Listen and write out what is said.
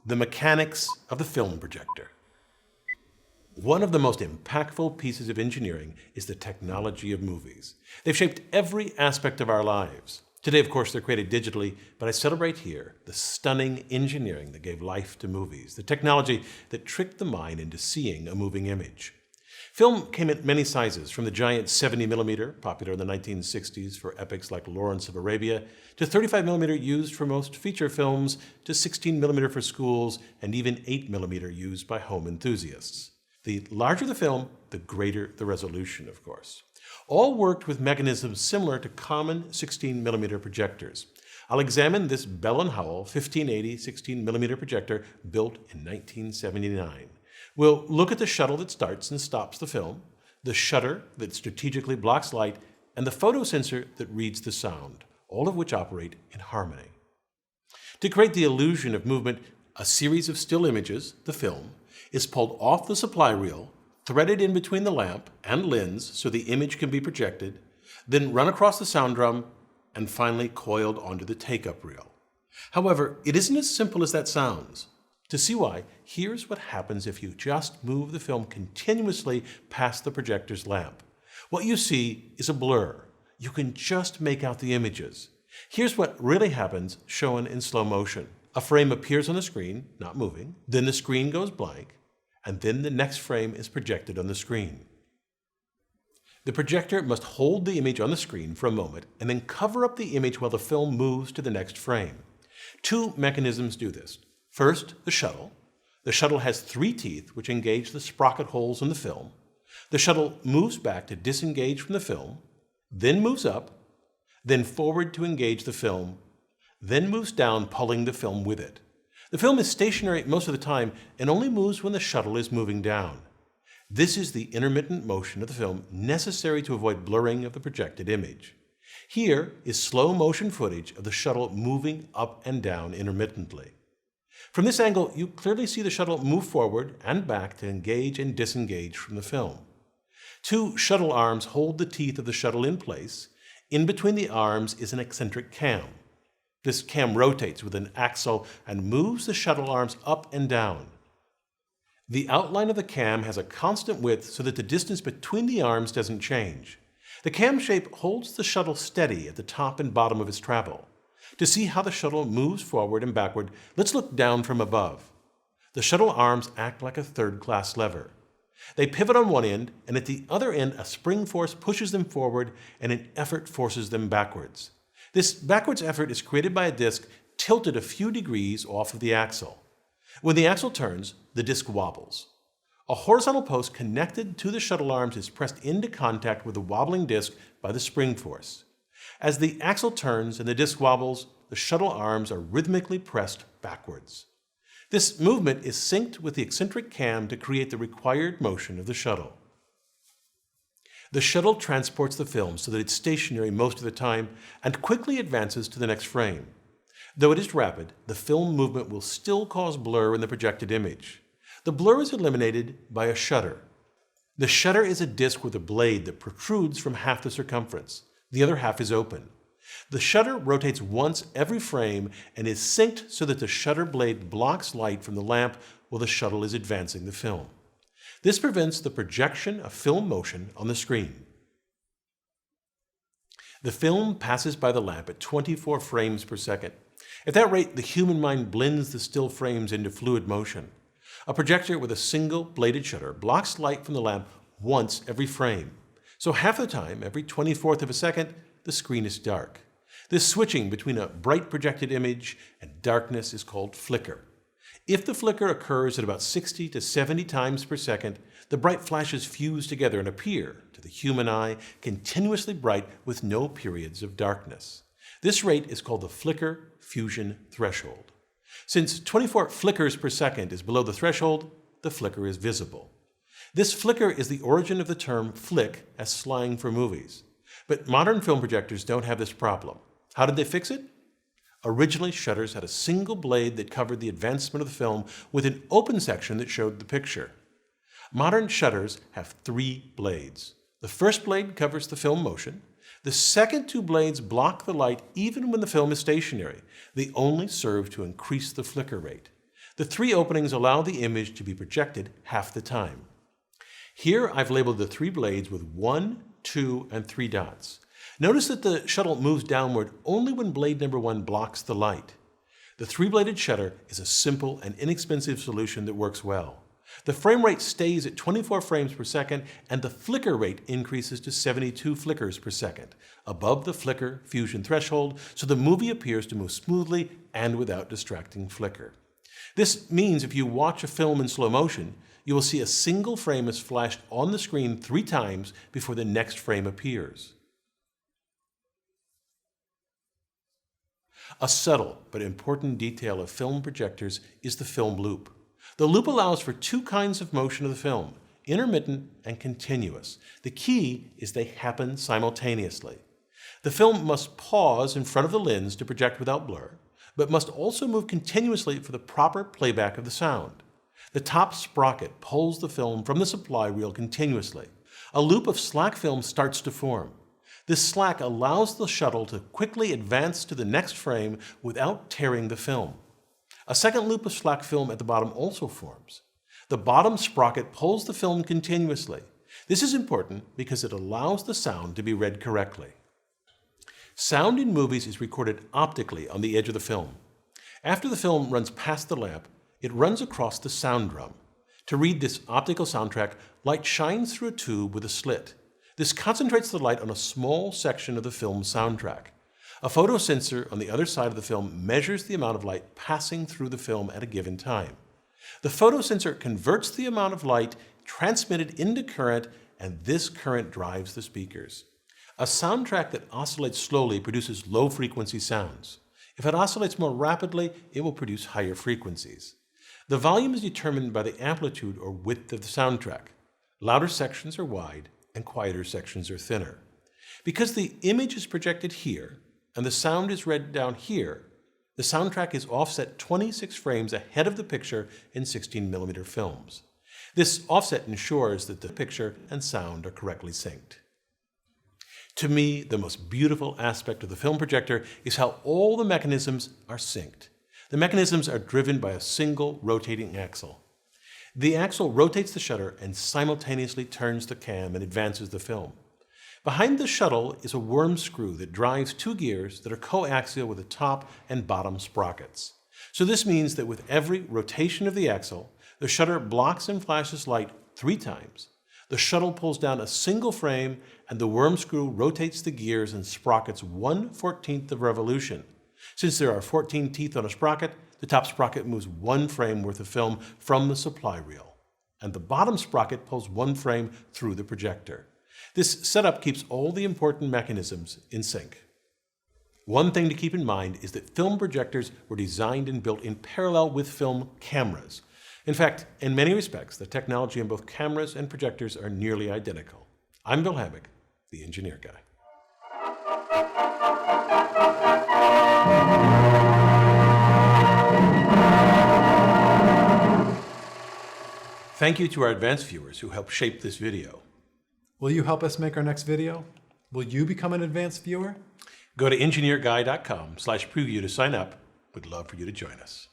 The mechanics of the film projector. One of the most impactful pieces of engineering is the technology of movies. They've shaped every aspect of our lives. Today, of course, they're created digitally, but I celebrate here the stunning engineering that gave life to movies, the technology that tricked the mind into seeing a moving image. Film came in many sizes, from the giant 70mm, popular in the 1960s for epics like Lawrence of Arabia, to 35mm used for most feature films, to 16mm for schools, and even 8mm used by home enthusiasts. The larger the film, the greater the resolution, of course. All worked with mechanisms similar to common 16mm projectors. I'll examine this Bell & Howell 1580 16mm projector built in 1979. We'll look at the shuttle that starts and stops the film, the shutter that strategically blocks light, and the photosensor that reads the sound, all of which operate in harmony. To create the illusion of movement, a series of still images, the film, is pulled off the supply reel, threaded in between the lamp and lens so the image can be projected, then run across the sound drum, and finally coiled onto the take-up reel. However, it isn't as simple as that sounds. To see why, here's what happens if you just move the film continuously past the projector's lamp. What you see is a blur. You can just make out the images. Here's what really happens shown in slow motion. A frame appears on the screen, not moving, then the screen goes blank, and then the next frame is projected on the screen. The projector must hold the image on the screen for a moment and then cover up the image while the film moves to the next frame. Two mechanisms do this. First, the shuttle. The shuttle has 3 teeth which engage the sprocket holes in the film. The shuttle moves back to disengage from the film, then moves up, then forward to engage the film, then moves down, pulling the film with it. The film is stationary most of the time and only moves when the shuttle is moving down. This is the intermittent motion of the film necessary to avoid blurring of the projected image. Here is slow motion footage of the shuttle moving up and down intermittently. From this angle, you clearly see the shuttle move forward and back to engage and disengage from the film. 2 shuttle arms hold the teeth of the shuttle in place. In between the arms is an eccentric cam. This cam rotates with an axle and moves the shuttle arms up and down. The outline of the cam has a constant width so that the distance between the arms doesn't change. The cam shape holds the shuttle steady at the top and bottom of its travel. To see how the shuttle moves forward and backward, let's look down from above. The shuttle arms act like a third-class lever. They pivot on one end, and at the other end, a spring force pushes them forward and an effort forces them backwards. This backwards effort is created by a disc tilted a few degrees off of the axle. When the axle turns, the disc wobbles. A horizontal post connected to the shuttle arms is pressed into contact with the wobbling disc by the spring force. As the axle turns and the disc wobbles, the shuttle arms are rhythmically pressed backwards. This movement is synced with the eccentric cam to create the required motion of the shuttle. The shuttle transports the film so that it's stationary most of the time and quickly advances to the next frame. Though it is rapid, the film movement will still cause blur in the projected image. The blur is eliminated by a shutter. The shutter is a disc with a blade that protrudes from half the circumference. The other half is open. The shutter rotates once every frame and is synced so that the shutter blade blocks light from the lamp while the shuttle is advancing the film. This prevents the projection of film motion on the screen. The film passes by the lamp at 24 frames per second. At that rate, the human mind blends the still frames into fluid motion. A projector with a single bladed shutter blocks light from the lamp once every frame. So half the time, every 24th of a second, the screen is dark. This switching between a bright projected image and darkness is called flicker. If the flicker occurs at about 60 to 70 times per second, the bright flashes fuse together and appear, to the human eye, continuously bright with no periods of darkness. This rate is called the flicker fusion threshold. Since 24 flickers per second is below the threshold, the flicker is visible. This flicker is the origin of the term flick as slang for movies. But modern film projectors don't have this problem. How did they fix it? Originally, shutters had a single blade that covered the advancement of the film with an open section that showed the picture. Modern shutters have 3 blades. The first blade covers the film motion. The second 2 blades block the light even when the film is stationary. They only serve to increase the flicker rate. The 3 openings allow the image to be projected half the time. Here I've labeled the 3 blades with 1, 2, and 3 dots. Notice that the shuttle moves downward only when blade number 1 blocks the light. The 3-bladed shutter is a simple and inexpensive solution that works well. The frame rate stays at 24 frames per second, and the flicker rate increases to 72 flickers per second, above the flicker fusion threshold, so the movie appears to move smoothly and without distracting flicker. This means if you watch a film in slow motion, you will see a single frame is flashed on the screen 3 times before the next frame appears. A subtle but important detail of film projectors is the film loop. The loop allows for 2 kinds of motion of the film, intermittent and continuous. The key is they happen simultaneously. The film must pause in front of the lens to project without blur, but must also move continuously for the proper playback of the sound. The top sprocket pulls the film from the supply reel continuously. A loop of slack film starts to form. This slack allows the shuttle to quickly advance to the next frame without tearing the film. A second loop of slack film at the bottom also forms. The bottom sprocket pulls the film continuously. This is important because it allows the sound to be read correctly. Sound in movies is recorded optically on the edge of the film. After the film runs past the lamp, it runs across the sound drum. To read this optical soundtrack, light shines through a tube with a slit. This concentrates the light on a small section of the film's soundtrack. A photosensor on the other side of the film measures the amount of light passing through the film at a given time. The photosensor converts the amount of light transmitted into current, and this current drives the speakers. A soundtrack that oscillates slowly produces low-frequency sounds. If it oscillates more rapidly, it will produce higher frequencies. The volume is determined by the amplitude or width of the soundtrack. Louder sections are wide, and quieter sections are thinner. Because the image is projected here, and the sound is read down here, the soundtrack is offset 26 frames ahead of the picture in 16mm films. This offset ensures that the picture and sound are correctly synced. To me, the most beautiful aspect of the film projector is how all the mechanisms are synced. The mechanisms are driven by a single rotating axle. The axle rotates the shutter and simultaneously turns the cam and advances the film. Behind the shuttle is a worm screw that drives 2 gears that are coaxial with the top and bottom sprockets. So this means that with every rotation of the axle, the shutter blocks and flashes light 3 times. The shuttle pulls down a single frame, and the worm screw rotates the gears and sprockets 1/14 of a revolution. Since there are 14 teeth on a sprocket, the top sprocket moves 1 frame worth of film from the supply reel, and the bottom sprocket pulls 1 frame through the projector. This setup keeps all the important mechanisms in sync. One thing to keep in mind is that film projectors were designed and built in parallel with film cameras. In fact, in many respects, the technology in both cameras and projectors are nearly identical. I'm Bill Hammack, the Engineer Guy. Thank you to our advanced viewers who helped shape this video. Will you help us make our next video? Will you become an advanced viewer? Go to engineerguy.com/preview to sign up. We'd love for you to join us.